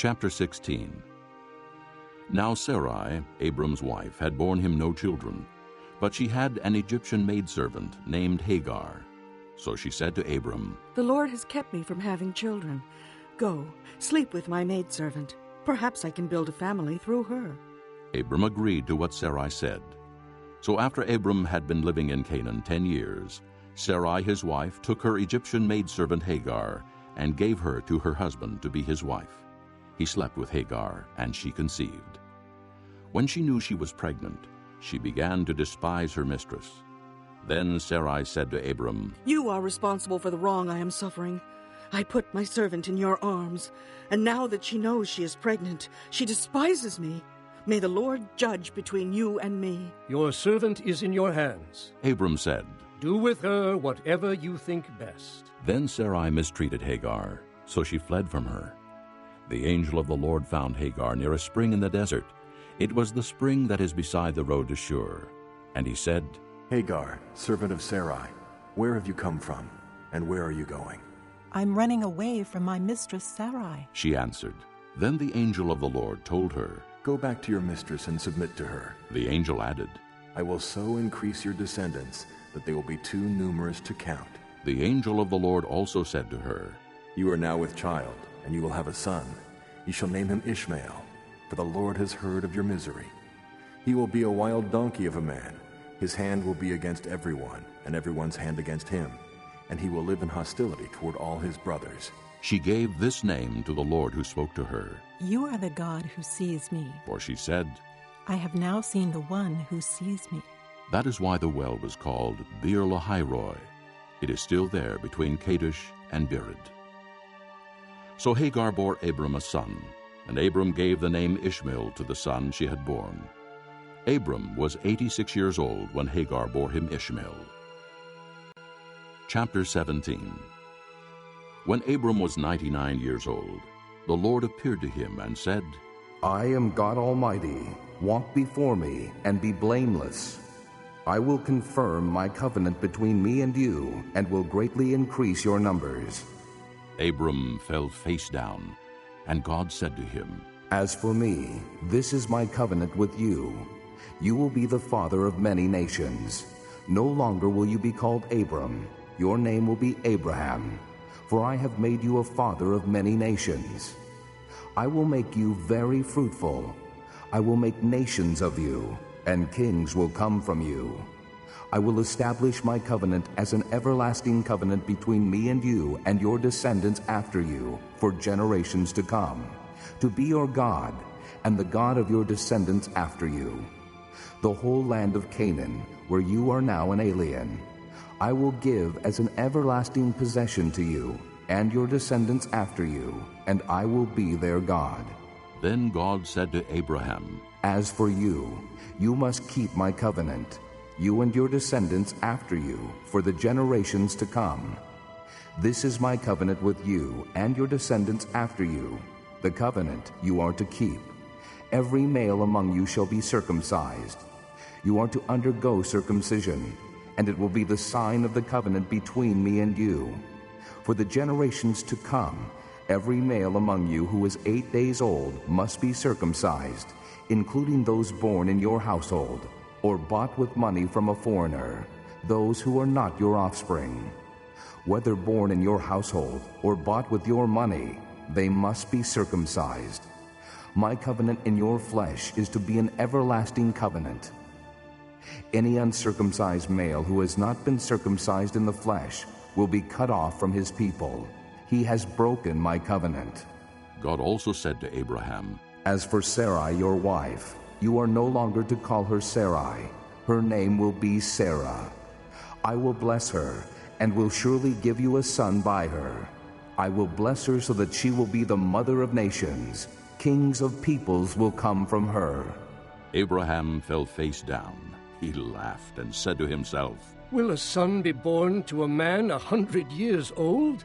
Chapter 16. Now Sarai, Abram's wife, had borne him no children, but she had an Egyptian maidservant named Hagar. So she said to Abram, "The Lord has kept me from having children. Go, sleep with my maidservant. Perhaps I can build a family through her." Abram agreed to what Sarai said. So after Abram had been living in Canaan 10 years, Sarai his wife took her Egyptian maidservant Hagar and gave her to her husband to be his wife. He slept with Hagar, and she conceived. When she knew she was pregnant, she began to despise her mistress. Then Sarai said to Abram, "You are responsible for the wrong I am suffering. I put my servant in your arms, and now that she knows she is pregnant, she despises me. May the Lord judge between you and me." "Your servant is in your hands." Abram said. "Do with her whatever you think best." Then Sarai mistreated Hagar, so she fled from her. The angel of the Lord found Hagar near a spring in the desert. It was the spring that is beside the road to Shur. And he said, "Hagar, servant of Sarai, where have you come from, and where are you going?" "I'm running away from my mistress Sarai." She answered. Then the angel of the Lord told her, "Go back to your mistress and submit to her." The angel added, "I will so increase your descendants that they will be too numerous to count." The angel of the Lord also said to her, "You are now with child, and you will have a son. You shall name him Ishmael, for the Lord has heard of your misery. He will be a wild donkey of a man. His hand will be against everyone, and everyone's hand against him, and he will live in hostility toward all his brothers." She gave this name to the Lord who spoke to her. "You are the God who sees me." For she said, "I have now seen the one who sees me." That is why the well was called Beer Lahairoi. It is still there between Kadesh and Bered. So Hagar bore Abram a son, and Abram gave the name Ishmael to the son she had born. Abram was 86 years old when Hagar bore him Ishmael. Chapter 17. When Abram was 99 years old, the Lord appeared to him and said, "I am God Almighty. Walk before me and be blameless. I will confirm my covenant between me and you, and will greatly increase your numbers." Abram fell face down, and God said to him, "As for me, this is my covenant with you. You will be the father of many nations. No longer will you be called Abram. Your name will be Abraham, for I have made you a father of many nations. I will make you very fruitful. I will make nations of you, and kings will come from you. I will establish my covenant as an everlasting covenant between me and you and your descendants after you for generations to come, to be your God and the God of your descendants after you. The whole land of Canaan, where you are now an alien, I will give as an everlasting possession to you and your descendants after you, and I will be their God." Then God said to Abraham, "As for you, you must keep my covenant, you and your descendants after you, for the generations to come. This is my covenant with you and your descendants after you, the covenant you are to keep. Every male among you shall be circumcised. You are to undergo circumcision, and it will be the sign of the covenant between me and you. For the generations to come, every male among you who is 8 days old must be circumcised, including those born in your household, or bought with money from a foreigner, those who are not your offspring. Whether born in your household or bought with your money, they must be circumcised. My covenant in your flesh is to be an everlasting covenant. Any uncircumcised male who has not been circumcised in the flesh will be cut off from his people. He has broken my covenant." God also said to Abraham, "As for Sarai, your wife, you are no longer to call her Sarai. Her name will be Sarah. I will bless her, and will surely give you a son by her. I will bless her so that she will be the mother of nations. Kings of peoples will come from her." Abraham fell face down. He laughed and said to himself, "Will a son be born to a man 100 years old?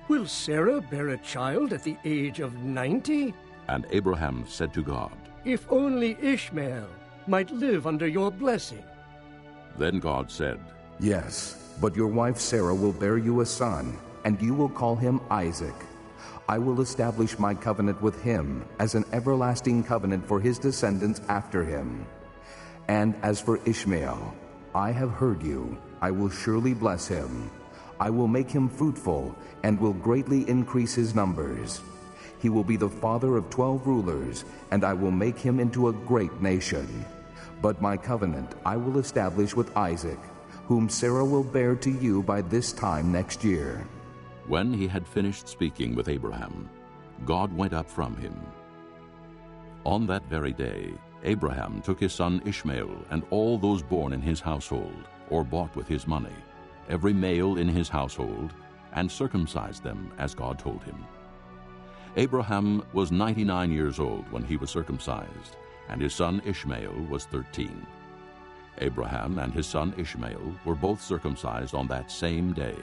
Will Sarah bear a child at the age of 90? And Abraham said to God, If only Ishmael might live under your blessing." Then God said, "Yes, but your wife Sarah will bear you a son, and you will call him Isaac. I will establish my covenant with him as an everlasting covenant for his descendants after him. And as for Ishmael, I have heard you. I will surely bless him. I will make him fruitful and will greatly increase his numbers. He will be the father of 12 rulers, and I will make him into a great nation. But my covenant I will establish with Isaac, whom Sarah will bear to you by this time next year. When he had finished speaking with Abraham, God went up from him. On that very day, Abraham took his son Ishmael and all those born in his household, or bought with his money, every male in his household, and circumcised them as God told him. Abraham was 99 years old when he was circumcised, and his son Ishmael was 13. Abraham and his son Ishmael were both circumcised on that same day,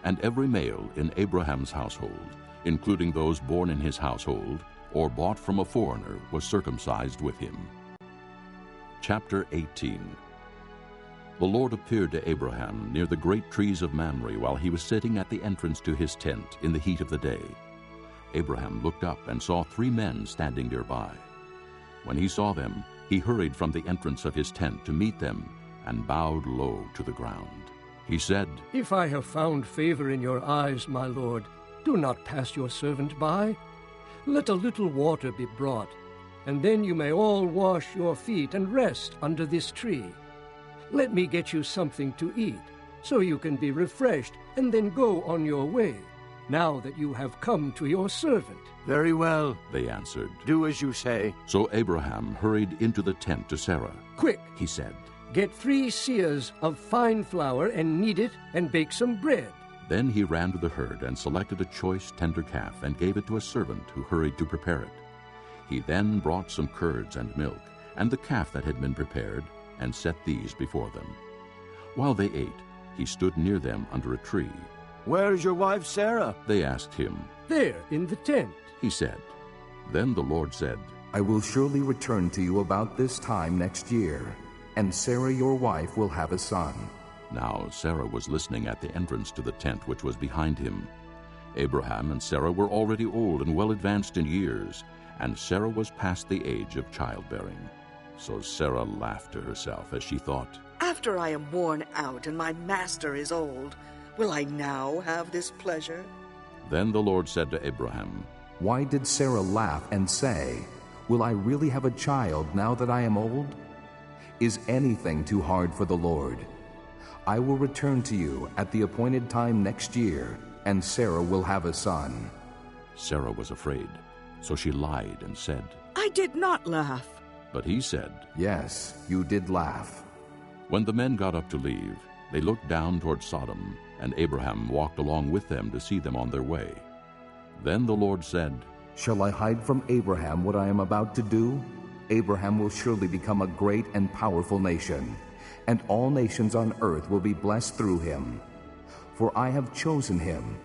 and every male in Abraham's household, including those born in his household, or bought from a foreigner, was circumcised with him. Chapter 18. The Lord appeared to Abraham near the great trees of Mamre while he was sitting at the entrance to his tent in the heat of the day. Abraham looked up and saw 3 men standing nearby. When he saw them, he hurried from the entrance of his tent to meet them and bowed low to the ground. He said, If I have found favor in your eyes, my lord, do not pass your servant by. Let a little water be brought, and then you may all wash your feet and rest under this tree. Let me get you something to eat, so you can be refreshed, and then go on your way, now that you have come to your servant. Very well, they answered. do as you say. So Abraham hurried into the tent to Sarah. Quick, He said, get 3 seahs of fine flour and knead it and bake some bread. Then he ran to the herd and selected a choice tender calf and gave it to a servant who hurried to prepare it. He then brought some curds and milk and the calf that had been prepared and set these before them. While they ate, he stood near them under a tree. Where is your wife Sarah? They asked him. There, in the tent. He said. Then the Lord said, I will surely return to you about this time next year, and Sarah your wife will have a son. Now Sarah was listening at the entrance to the tent which was behind him. Abraham and Sarah were already old and well advanced in years, and Sarah was past the age of childbearing. So Sarah laughed to herself as she thought, After I am worn out and my master is old, will I now have this pleasure? Then the Lord said to Abraham, Why did Sarah laugh and say, Will I really have a child now that I am old? Is anything too hard for the Lord? I will return to you at the appointed time next year, and Sarah will have a son. Sarah was afraid, so she lied and said, I did not laugh. But he said, Yes, you did laugh. When the men got up to leave, they looked down toward Sodom, and Abraham walked along with them to see them on their way. Then the Lord said, Shall I hide from Abraham what I am about to do? Abraham will surely become a great and powerful nation, and all nations on earth will be blessed through him. For I have chosen him,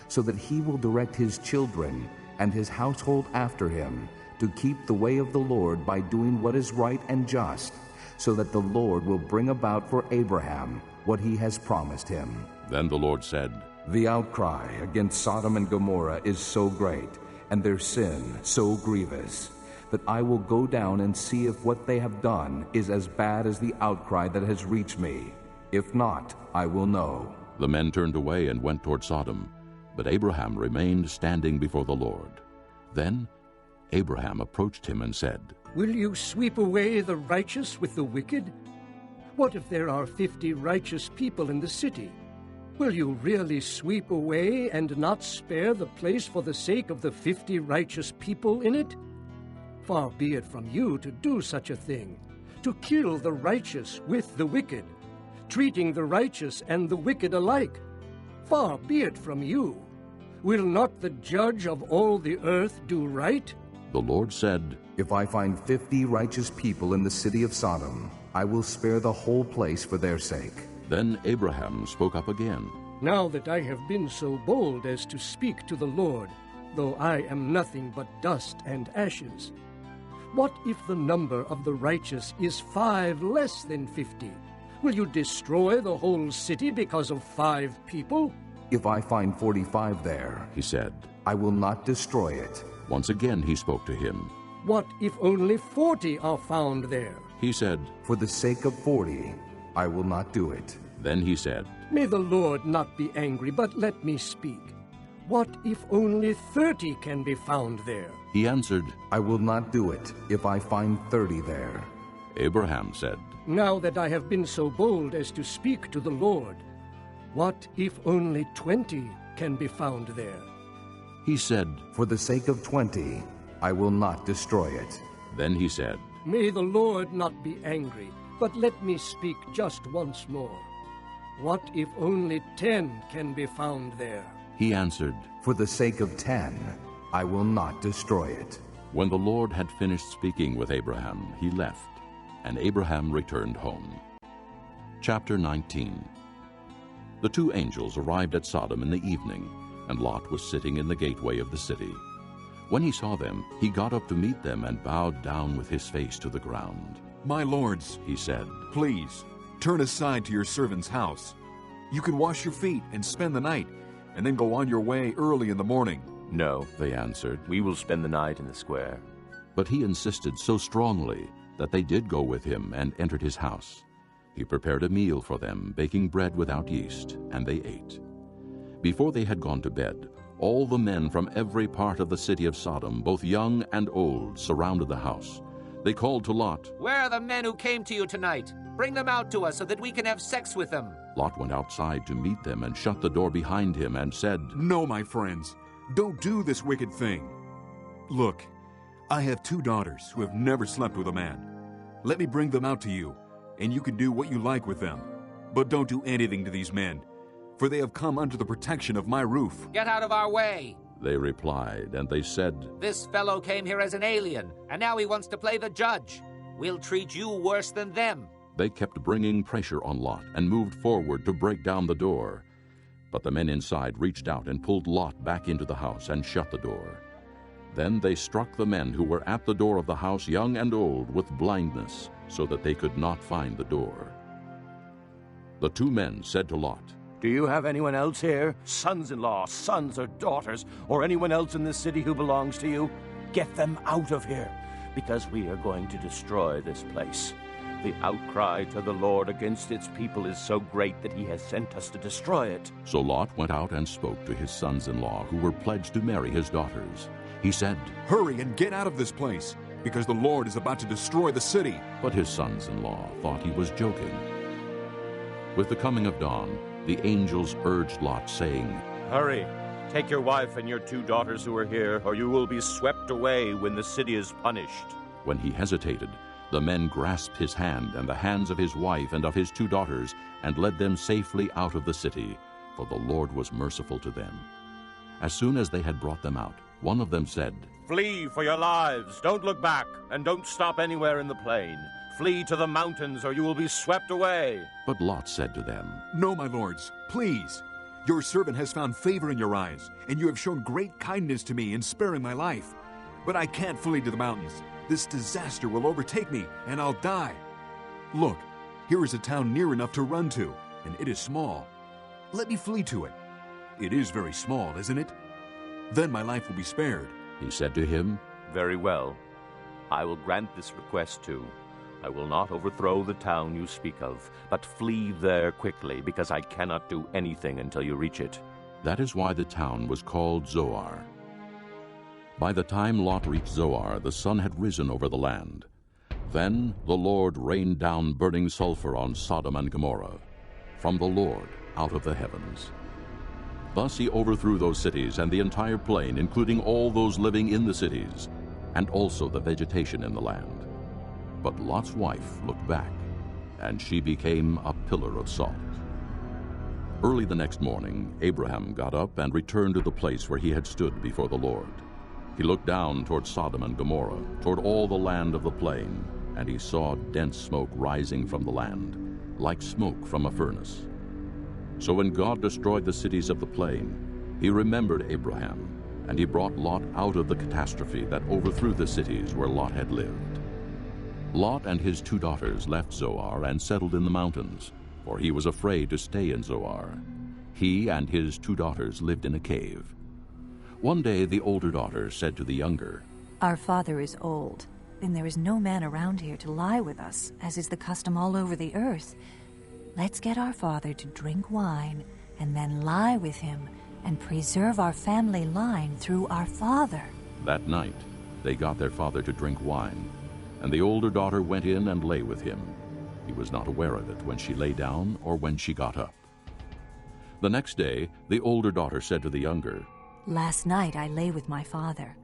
so that he will direct his children and his household after him, to keep the way of the Lord by doing what is right and just, so that the Lord will bring about for Abraham what he has promised him. Then the Lord said, The outcry against Sodom and Gomorrah is so great, and their sin so grievous, that I will go down and see if what they have done is as bad as the outcry that has reached me. If not, I will know. The men turned away and went toward Sodom, but Abraham remained standing before the Lord. Then Abraham approached him and said, Will you sweep away the righteous with the wicked? What if there are 50 righteous people in the city? Will you really sweep away and not spare the place for the sake of the 50 righteous people in it? Far be it from you to do such a thing, to kill the righteous with the wicked, treating the righteous and the wicked alike. Far be it from you. Will not the judge of all the earth do right? The Lord said, If I find 50 righteous people in the city of Sodom, I will spare the whole place for their sake. Then Abraham spoke up again. Now that I have been so bold as to speak to the Lord, though I am nothing but dust and ashes, what if the number of the righteous is 5 less than 50? Will you destroy the whole city because of 5 people? If I find 45 there, He said, I will not destroy it. Once again he spoke to him. What if only 40 are found there? He said, For the sake of 40, I will not do it. Then he said, May the Lord not be angry, but let me speak. What if only 30 can be found there? He answered, I will not do it if I find 30 there. Abraham said, Now that I have been so bold as to speak to the Lord, what if only 20 can be found there? He said, For the sake of 20, I will not destroy it. Then he said, May the Lord not be angry, but let me speak just once more. What if only 10 can be found there? He answered, For the sake of 10, I will not destroy it. When the Lord had finished speaking with Abraham, he left, and Abraham returned home. Chapter 19. The two angels arrived at Sodom in the evening, and Lot was sitting in the gateway of the city. When he saw them, he got up to meet them and bowed down with his face to the ground. My lords, He said, please, turn aside to your servant's house. You can wash your feet and spend the night, and then go on your way early in the morning. No, they answered. we will spend the night in the square. But he insisted so strongly that they did go with him and entered his house. He prepared a meal for them, baking bread without yeast, and they ate. Before they had gone to bed, all the men from every part of the city of Sodom, both young and old, surrounded the house. They called to Lot. Where are the men who came to you tonight? Bring them out to us so that we can have sex with them. Lot went outside to meet them and shut the door behind him and said, No, my friends, don't do this wicked thing. Look, I have 2 daughters who have never slept with a man. Let me bring them out to you, and you can do what you like with them. But don't do anything to these men, for they have come under the protection of my roof. Get out of our way. They replied, and they said, This fellow came here as an alien, and now he wants to play the judge. We'll treat you worse than them. They kept bringing pressure on Lot and moved forward to break down the door. But the men inside reached out and pulled Lot back into the house and shut the door. Then they struck the men who were at the door of the house, young and old, with blindness, so that they could not find the door. The 2 men said to Lot, Do you have anyone else here? Sons-in-law, sons or daughters, or anyone else in this city who belongs to you? Get them out of here, because we are going to destroy this place. The outcry to the Lord against its people is so great that he has sent us to destroy it. So Lot went out and spoke to his sons-in-law, who were pledged to marry his daughters. He said, Hurry and get out of this place, because the Lord is about to destroy the city. But his sons-in-law thought he was joking. With the coming of dawn, the angels urged Lot, saying, Hurry, take your wife and your 2 daughters who are here, or you will be swept away when the city is punished. When he hesitated, the men grasped his hand and the hands of his wife and of his 2 daughters, and led them safely out of the city, for the Lord was merciful to them. As soon as they had brought them out, one of them said, Flee for your lives. Don't look back, and don't stop anywhere in the plain. Flee to the mountains, or you will be swept away. But Lot said to them, No, my lords, please. Your servant has found favor in your eyes, and you have shown great kindness to me in sparing my life. But I can't flee to the mountains. This disaster will overtake me, and I'll die. Look, here is a town near enough to run to, and it is small. Let me flee to it. It is very small, isn't it? Then my life will be spared. He said to him, Very well. I will grant this request too. I will not overthrow the town you speak of, but flee there quickly, because I cannot do anything until you reach it. That is why the town was called Zoar. By the time Lot reached Zoar, the sun had risen over the land. Then the Lord rained down burning sulfur on Sodom and Gomorrah, from the Lord out of the heavens. Thus he overthrew those cities and the entire plain, including all those living in the cities, and also the vegetation in the land. But Lot's wife looked back, and she became a pillar of salt. Early the next morning, Abraham got up and returned to the place where he had stood before the Lord. He looked down toward Sodom and Gomorrah, toward all the land of the plain, and he saw dense smoke rising from the land, like smoke from a furnace. So when God destroyed the cities of the plain, he remembered Abraham, and he brought Lot out of the catastrophe that overthrew the cities where Lot had lived. Lot and his 2 daughters left Zoar and settled in the mountains, for he was afraid to stay in Zoar. He and his 2 daughters lived in a cave. One day the older daughter said to the younger, Our father is old, and there is no man around here to lie with us, as is the custom all over the earth. Let's get our father to drink wine, and then lie with him, and preserve our family line through our father. That night they got their father to drink wine, and the older daughter went in and lay with him. He was not aware of it when she lay down or when she got up. The next day the older daughter said to the younger, Last night I lay with my father.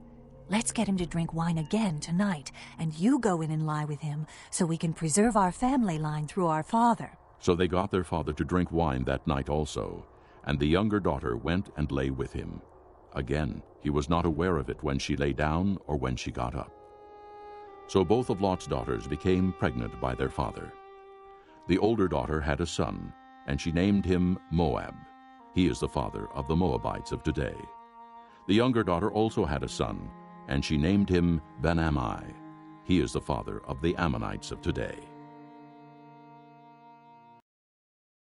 Let's get him to drink wine again tonight, and you go in and lie with him, so we can preserve our family line through our father. So they got their father to drink wine that night also, and the younger daughter went and lay with him. Again, he was not aware of it when she lay down or when she got up. So both of Lot's daughters became pregnant by their father. The older daughter had a son, and she named him Moab. He is the father of the Moabites of today. The younger daughter also had a son, and she named him Ben-Ammi. He is the father of the Ammonites of today.